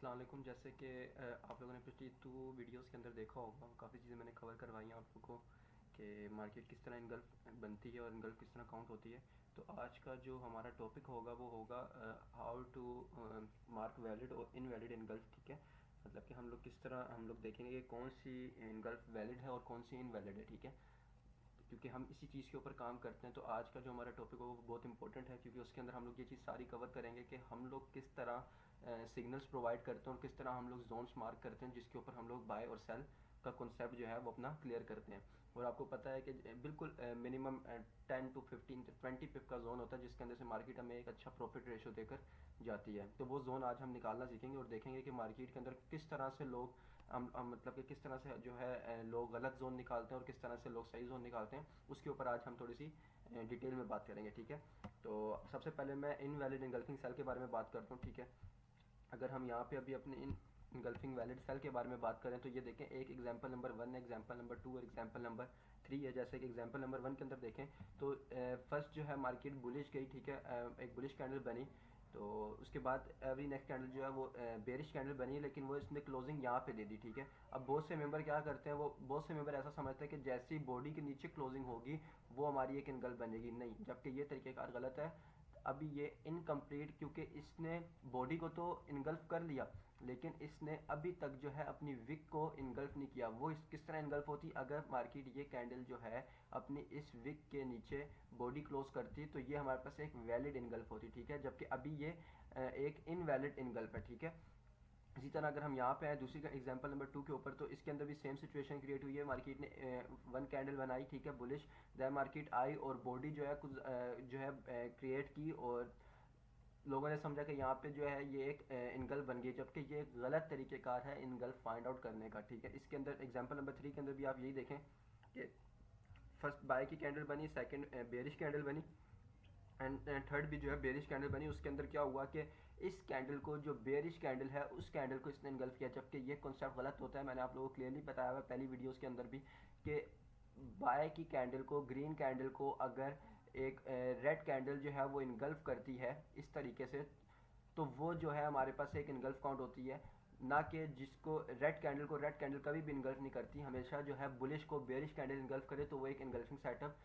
अस्सलाम वालेकुम। जैसे कि आप लोगों ने पिछली 2 वीडियोस के अंदर देखा होगा, काफ़ी चीज़ें मैंने कवर करवाई हैं आप लोगों को कि मार्केट किस तरह इनगल्फ बनती है और इनगल्फ किस तरह काउंट होती है। तो आज का जो हमारा टॉपिक होगा वो होगा हाउ टू मार्क वैलिड और इनवैलिड इनगल्फ। ठीक है, मतलब कि हम लोग किस तरह हम लोग देखेंगे कि कौन सी इनगल्फ वैलिड है और कौन सी इनवैलिड है। ठीक है, क्योंकि हम इसी चीज़ के ऊपर काम करते हैं, तो आज का जो हमारा टॉपिक होगा वो बहुत इंपॉर्टेंट है, क्योंकि उसके अंदर हम लोग ये चीज़ सारी कवर करेंगे कि हम लोग किस तरह सिग्नल्स प्रोवाइड करते हैं और किस तरह हम लोग जोन्स मार्क करते हैं, जिसके ऊपर हम लोग बाय और सेल का कॉन्सेप्ट जो है वो अपना क्लियर करते हैं। और आपको पता है कि बिल्कुल मिनिमम 10 to 15 20 पिप का जोन होता है, जिसके अंदर से मार्केट हमें एक अच्छा प्रॉफिट रेशो देकर जाती है। तो वो जोन आज हम निकालना सीखेंगे और देखेंगे कि मार्केट के अंदर किस तरह से लोग मतलब कि किस तरह से जो है लोग गलत जोन निकालते हैं और किस तरह से लोग सही जोन निकालते हैं। उसके ऊपर आज हम थोड़ी सी डिटेल में बात करेंगे। ठीक है, तो सबसे पहले मैं इनवैलिड इंगल्फिंग सेल के बारे में बात करता हूँ। ठीक है, अगर हम यहाँ पे अभी अपने इन इंगल्फिंग वैलिड सेल के बारे में बात करें तो ये देखें, एक एग्जांपल नंबर 1 है, एग्जांपल नंबर 2 और एग्जांपल नंबर 3 है। जैसे कि एग्जांपल नंबर 1 के अंदर देखें तो फर्स्ट जो है मार्केट बुलिश गई। ठीक है, एक बुलिश कैंडल बनी, तो उसके बाद एवरी नेक्स्ट कैंडल जो है वो बेरिश कैंडल बनी, लेकिन वो इसने क्लोजिंग यहाँ पे दे दी। ठीक है, अब बहुत से मेंबर क्या करते हैं, वो बहुत से मेंबर ऐसा समझते हैं कि जैसी बॉडी के नीचे क्लोजिंग होगी वो हमारी एक इनगल्फ बनेगी, नहीं, जबकि ये तरीक़ेकार गलत है। अभी ये इनकम्प्लीट, क्योंकि इसने बॉडी को तो इनगल्फ कर लिया, लेकिन इसने अभी तक जो है अपनी विक को इनगल्फ नहीं किया। वो किस तरह इनगल्फ होती, अगर मार्केट ये कैंडल जो है अपनी इस विक के नीचे बॉडी क्लोज करती तो ये हमारे पास एक वैलिड इनगल्फ होती। ठीक है, जबकि अभी ये एक इनवैलिड इनगल्फ है। ठीक है, इसी तरह अगर हम यहाँ पे आए दूसरी एग्जांपल नंबर 2 के ऊपर, तो इसके अंदर भी सेम सिचुएशन क्रिएट हुई है। मार्केट ने वन कैंडल बनाई, ठीक है, बुलिश, देन मार्केट आई और बॉडी जो है कुछ जो है क्रिएट की, और लोगों ने समझा कि यहाँ पे जो है ये एक इनगल्फ बन गई, जबकि ये एक गलत तरीक़ेकार है इनगल्फ फाइंड आउट करने का। ठीक है, इसके अंदर एग्जांपल नंबर 3 के अंदर भी आप यही देखें कि फर्स्ट बाय की कैंडल बनी, सेकंड बेरिश कैंडल बनी, एंड थर्ड भी जो है बेरिश कैंडल बनी। उसके अंदर क्या हुआ कि इस कैंडल को, जो बेरिश कैंडल है, उस कैंडल को इसने इनगल्फ किया, जबकि ये कॉन्सेप्ट गलत होता है। मैंने आप लोगों को क्लियरली बताया हुआ पहली वीडियोस के अंदर भी कि बाय की कैंडल को, ग्रीन कैंडल को अगर एक रेड कैंडल जो है वो इनगल्फ करती है इस तरीके से, तो वो जो है हमारे पास एक इनगल्फ काउंट होती है, ना कि जिसको रेड कैंडल को रेड कैंडल कभी भी इनगल्फ नहीं करती। हमेशा जो है बुलिश को बेरिश कैंडल इनगल्फ करे तो वो एक इनगल्फिंग सेटअप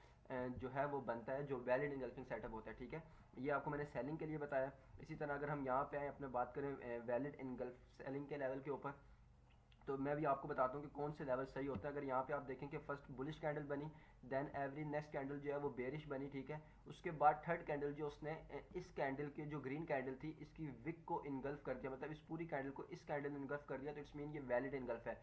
जो है वो बनता है, जो वैलिड इनगल्फिंग सेटअप होता है। ठीक है, ये आपको मैंने सेलिंग के लिए बताया। इसी तरह अगर हम यहाँ पे आए अपने बात करें वैलिड इनगल्फ सेलिंग के लेवल के ऊपर, तो मैं भी आपको बताता हूँ कि कौन से लेवल सही होता है। अगर यहाँ पे आप देखें कि फर्स्ट बुलिश कैंडल बनी, देन एवरी नेक्स्ट कैंडल जो है वो बेरिश बनी। ठीक है, उसके बाद थर्ड कैंडल जो उसने इस कैंडल के, जो ग्रीन कैंडल थी, इसकी विक को इनगल्फ कर दिया, मतलब इस पूरी कैंडल को इस कैंडल ने इनगल्फ कर दिया, तो इट्स मीन ये वैलिड इनगल्फ है।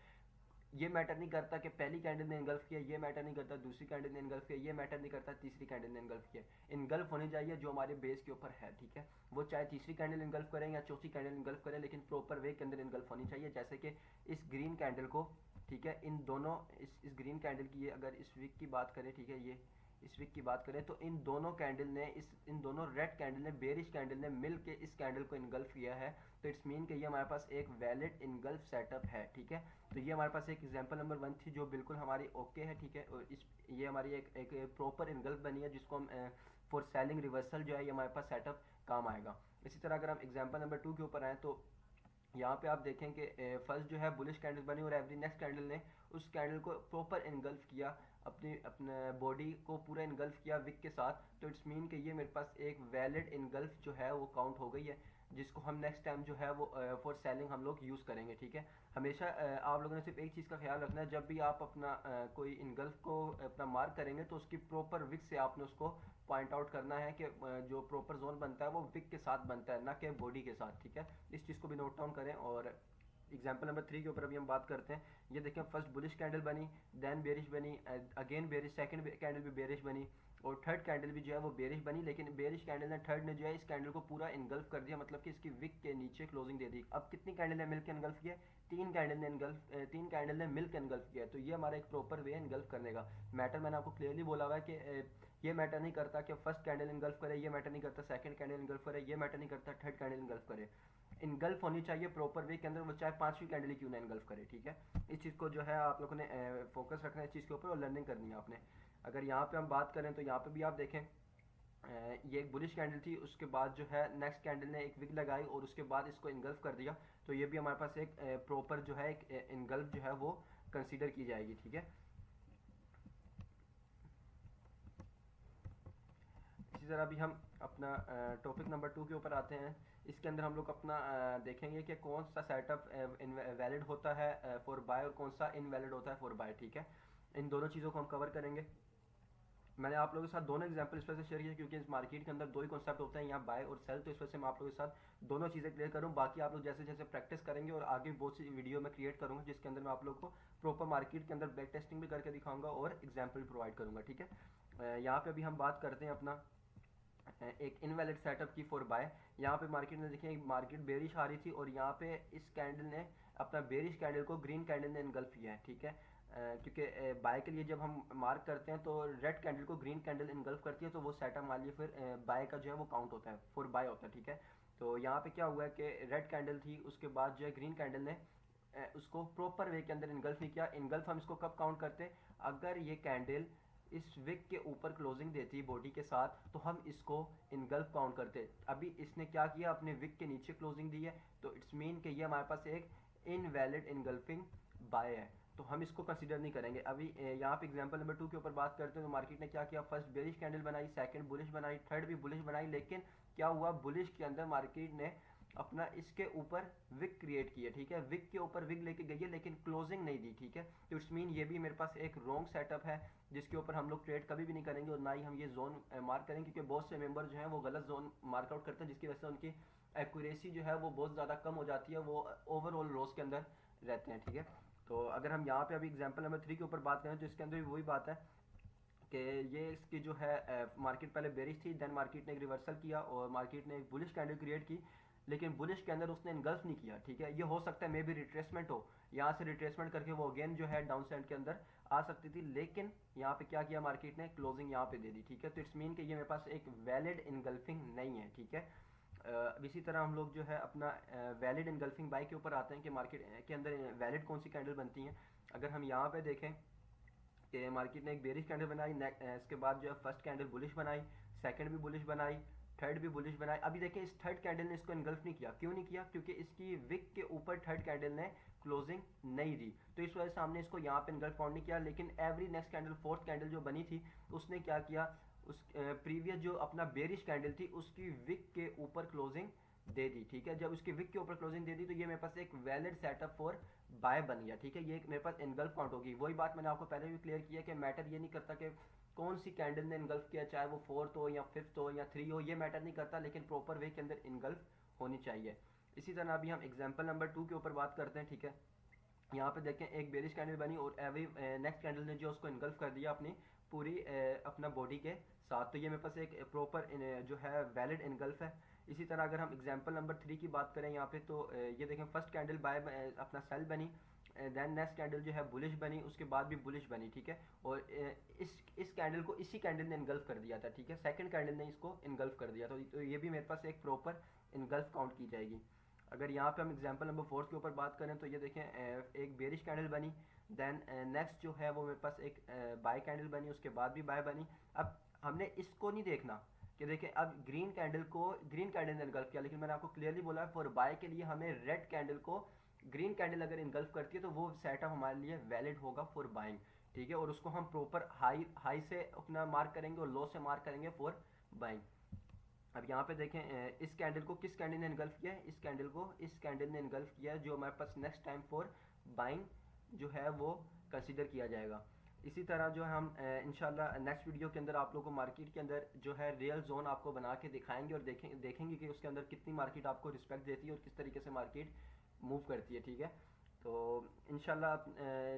ये मैटर नहीं करता कि पहली कैंडल ने इनगल्फ किया, ये मैटर नहीं करता दूसरी कैंडल ने इनगल्फ किया, ये मैटर नहीं करता तीसरी कैंडल ने इनगल्फ किया। इनगल्फ होनी चाहिए जो हमारे बेस के ऊपर है। ठीक है, वो चाहे तीसरी कैंडल इनगल्फ करें या चौथी कैंडल इनगल्फ करें, लेकिन प्रॉपर वे के अंदर इनगल्फ होनी चाहिए। जैसे कि इस ग्रीन कैंडल को, ठीक है, इन दोनों इस ग्रीन कैंडल की, ये अगर इस वीक की बात करें, ठीक है, ये इस वीक की बात करें, तो इन दोनों कैंडल ने, इन दोनों रेड कैंडल ने, बेरिश कैंडल ने मिल के इस कैंडल को इनगल्फ किया है, तो इट्स मीन कि ये हमारे पास एक वैलिड इनगल्फ सेटअप है। ठीक है, तो ये हमारे पास एक एग्जांपल नंबर 1 थी जो बिल्कुल हमारी ओके है। ठीक है, और ये हमारी एक प्रॉपर इनगल्फ बनी है, जिसको हम फॉर सेलिंग रिवर्सल जो है ये हमारे पास सेटअप काम आएगा। इसी तरह अगर हम एग्जांपल नंबर 2 के ऊपर आए, तो यहाँ पे आप देखें कि फर्स्ट जो है बुलिश कैंडल बनी और एवरी नेक्स्ट कैंडल ने उस कैंडल को प्रॉपर इनगल्फ किया, अपने बॉडी को पूरा इनगल्फ किया विक के साथ, तो इट्स मीन कि ये मेरे पास एक वैलिड इनगल्फ जो है वो काउंट हो गई है, जिसको हम नेक्स्ट टाइम जो है वो फॉर सेलिंग हम लोग यूज़ करेंगे। ठीक है, हमेशा आप लोगों ने सिर्फ एक चीज़ का ख्याल रखना है, जब भी आप अपना कोई इनगल्फ को अपना मार्क करेंगे तो उसकी प्रॉपर विक से आपने उसको पॉइंट आउट करना है कि जो प्रॉपर जोन बनता है वो विक के साथ बनता है, ना कि बॉडी के साथ। ठीक है, इस चीज़ को भी नोट डाउन करें। और एग्जाम्पल नंबर 3 के ऊपर अभी हम बात करते हैं। ये देखें, फर्स्ट बुलिश कैंडल बनी, देन बेरिश बनी, अगेन बेरिश, सेकंड कैंडल भी बेरिश बनी, और थर्ड कैंडल भी जो है वो बेरिश बनी, लेकिन बेरिश कैंडल ने, थर्ड ने जो है इस कैंडल को पूरा इनगल्फ कर दिया, मतलब कि इसकी विक के नीचे क्लोजिंग दे दी। अब कितनी कैंडल ने मिलकर इनगल्फ किया, तीन कैंडल ने मिलकर इनगल्फ किया, तो ये हमारा एक प्रॉपर वे इनगल्फ करने का मैटर। मैंने आपको क्लियरली बोला हुआ है कि ये मैटर नहीं करता कि फर्स्ट कैंडल इनगल्फ करे, ये मैटर नहीं करता सेकंड कैंडल इनगल्फ करे, ये मैटर नहीं करता थर्ड कैंडल इनगल्फ करे। इनगल्फ होनी चाहिए प्रॉपर वे के अंदर, वो चाहे पांचवी कैंडल क्यों ना इनगल्फ करे। ठीक है, इस चीज़ को जो है आप लोगों ने फोकस रखना है इस चीज़ के ऊपर, और लर्निंग करनी है आपने। अगर यहाँ पे हम बात करें तो यहाँ पे भी आप देखें, ये एक बुलिश कैंडल थी, उसके बाद जो है नेक्स्ट कैंडल ने एक विग लगाई और उसके बाद इसको इनगल्फ कर दिया, तो ये भी हमारे पास एक प्रॉपर जो है एक इनगल्फ जो है वो कंसीडर की जाएगी, ठीक है। इसी तरह अभी हम अपना टॉपिक नंबर 2 के ऊपर आते हैं। इसके अंदर हम लोग अपना देखेंगे कि कौन सा सेटअप वैलिड होता है फॉर बाय और कौन सा इनवैलिड होता है फॉर बाय, ठीक है। इन दोनों चीज़ों को हम कवर करेंगे। मैंने आप लोगों के साथ दोनों एग्जांपल इस वजह से शेयर किए क्योंकि इस मार्केट के अंदर दो ही कॉन्सेप्ट होते हैं, यहाँ बाय और सेल, तो इस वजह से मैं आप लोगों के साथ दोनों चीज़ें क्लियर करूँ। बाकी आप लोग जैसे जैसे प्रैक्टिस करेंगे और आगे बहुत सी वीडियो में क्रिएट करूँगा जिसके अंदर मैं आप लोग को प्रॉपर मार्केट के अंदर बैक टेस्टिंग भी करके दिखाऊंगा और एग्जाम्पल भी प्रोवाइड करूँगा, ठीक है। यहाँ पे अभी हम बात करते हैं अपना एक इनवैलिड सेटअप की फॉर बाय। यहाँ पे मार्केट में देखिए मार्केट बेरिश आ रही थी और यहाँ पे इस कैंडल ने अपना बेरिश कैंडल को ग्रीन कैंडल ने इनगल्फ किया है, ठीक है। क्योंकि बाय के लिए जब हम मार्क करते हैं तो रेड कैंडल को ग्रीन कैंडल इनगल्फ करती है, तो वो सेटअप मान लीजिए फिर बाय का जो है वो काउंट होता है, फॉर बाय होता है, ठीक है। तो यहाँ पे क्या हुआ है कि रेड कैंडल थी, उसके बाद जो है ग्रीन कैंडल ने उसको प्रॉपर वे के अंदर इनगल्फ नहीं किया। इनगल्फ हम इसको कब काउंट करते हैं, अगर ये कैंडल इस विक के ऊपर क्लोजिंग देती है बॉडी के साथ तो हम इसको इनगल्फ काउंट करते। अभी इसने क्या किया, अपने विक के नीचे क्लोजिंग दी है, तो इट्स मीन कि ये हमारे पास एक इनवैलिड इनगल्फिंग बाय है, तो हम इसको कंसीडर नहीं करेंगे। अभी यहाँ पे एग्जांपल नंबर 2 के ऊपर बात करते हैं तो मार्केट ने क्या किया, फर्स्ट बेरिश कैंडल बनाई, सेकंड बुलिश बनाई, थर्ड भी बुलिश बनाई, लेकिन क्या हुआ, बुलिश के अंदर मार्केट ने अपना इसके ऊपर विक क्रिएट किया, ठीक है। विक के ऊपर विक लेके गई है लेकिन क्लोजिंग नहीं दी, ठीक है। तो इट्स मीन ये भी मेरे पास एक रॉन्ग सेटअप है जिसके ऊपर हम लोग ट्रेड कभी भी नहीं करेंगे और ना ही हम ये जोन मार्क करेंगे, क्योंकि बहुत से मेंबर जो हैं वो गलत जोन मार्कआउट करते हैं जिसकी वजह से उनकी एक्यूरेसी जो है वो बहुत ज़्यादा कम हो जाती है, वो ओवरऑल लॉस के अंदर रहते हैं, ठीक है। तो अगर हम यहाँ पे अभी एग्जाम्पल नंबर 3 के ऊपर बात करें तो इसके अंदर भी वही बात है कि ये इसकी जो है मार्केट पहले बेरिश थी, देन मार्केट ने एक रिवर्सल किया और मार्केट ने एक बुलिश कैंडल क्रिएट की, लेकिन बुलिश के अंदर उसने इनगल्फ नहीं किया, ठीक है। ये हो सकता है मे बी रिट्रेसमेंट हो, यहाँ से रिट्रेसमेंट करके वो अगेन जो है डाउन साइड के अंदर आ सकती थी, लेकिन यहाँ पे क्या किया मार्केट ने, क्लोजिंग यहाँ पे दे दी, ठीक है। तो इट्स मीन कि ये मेरे पास एक वैलिड इनगल्फिंग नहीं है, ठीक है। अब इसी तरह हम लोग जो है अपना वैलिड इनगल्फिंग बाय के ऊपर आते हैं कि मार्केट के अंदर वैलिड कौन सी कैंडल बनती हैं। अगर हम यहाँ पे देखें कि मार्केट ने एक बेरिश कैंडल बनाई, इसके बाद जो है फर्स्ट कैंडल बुलिश बनाई, सेकंड भी बुलिश बनाई, थर्ड भी बुलिश बनाई। अभी देखें इस थर्ड कैंडल ने इसको इनगल्फ नहीं किया, क्यों नहीं किया, क्योंकि इसकी विक के ऊपर थर्ड कैंडल ने क्लोजिंग नहीं दी, तो इस वजह से हमने इसको यहाँ पे इनगल्फ काउंट नहीं किया। लेकिन every next candle, fourth candle जो बनी थी उसने क्या किया, उस प्रीवियस जो अपना बेरिश कैंडल थी उसकी विक के ऊपर क्लोजिंग दे दी, ठीक है। जब उसकी विक के ऊपर क्लोजिंग दे दी तो ये मेरे पास एक वैलिड सेटअप फॉर बाय बन गया, ठीक है। ये मेरे पास इनगल्फ काउंट होगी। वही बात मैंने आपको पहले भी क्लियर किया कि मैटर ये नहीं करता कि कौन सी कैंडल ने इनगल्फ किया, चाहे वो फोर्थ हो या फिफ्थ हो या थ्री हो, ये मैटर नहीं करता, लेकिन प्रॉपर वे के अंदर इनगल्फ होनी चाहिए। इसी तरह अभी हम एग्जाम्पल नंबर 2 के ऊपर बात करते हैं, ठीक है। यहाँ पे देखें एक बेरिश कैंडल बनी और एवरी नेक्स्ट कैंडल ने जो उसको इनगल्फ कर दिया अपनी पूरी अपना बॉडी के साथ, तो ये मेरे पास एक प्रॉपर जो है वैलिड इनगल्फ है। इसी तरह अगर हम एग्जांपल नंबर 3 की बात करें यहाँ पे तो ये देखें फर्स्ट कैंडल बाय अपना सेल बनी, देन नेक्स्ट कैंडल जो है बुलिश बनी, उसके बाद भी बुलिश बनी, ठीक है। और इस कैंडल को इसी कैंडल ने इनगल्फ कर दिया था, ठीक है। सेकंड कैंडल ने इसको इनगल्फ कर दिया, तो ये भी मेरे पास एक प्रॉपर इनगल्फ काउंट की जाएगी। अगर यहाँ पे हम एग्जांपल नंबर 4 के ऊपर बात करें तो ये देखें एक बेरिश कैंडल बनी, देन नेक्स्ट जो है वो मेरे पास एक बाय कैंडल बनी, उसके बाद भी बाय बनी। अब हमने इसको नहीं देखना कि देखें अब ग्रीन कैंडल ने इनगल्फ किया, लेकिन मैंने आपको क्लियरली बोला है फॉर बाय के लिए हमें रेड कैंडल को ग्रीन कैंडल अगर इनगल्फ करती है तो वो सेटअप हमारे लिए वैलिड होगा फॉर बाइंग, ठीक है। और उसको हम प्रॉपर हाई से अपना मार्क करेंगे और लो से मार्क करेंगे फॉर बाइंग। अब यहाँ पे देखें इस कैंडल को किस कैंडल ने इनगल्फ किया है, इस कैंडल को इस कैंडल ने इनगल्फ किया है, जो हमारे पास नेक्स्ट टाइम फॉर बाइंग जो है वो कंसीडर किया जाएगा। इसी तरह जो हम इंशाल्लाह नेक्स्ट वीडियो के अंदर आप लोगों को मार्केट के अंदर जो है रियल जोन आपको बना के दिखाएंगे और देखेंगे कि उसके अंदर कितनी मार्केट आपको रिस्पेक्ट देती है और किस तरीके से मार्केट मूव करती है, ठीक है। तो इंशाल्लाह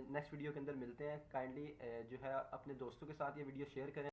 नेक्स्ट वीडियो के अंदर मिलते हैं। काइंडली जो है अपने दोस्तों के साथ ये वीडियो शेयर करें।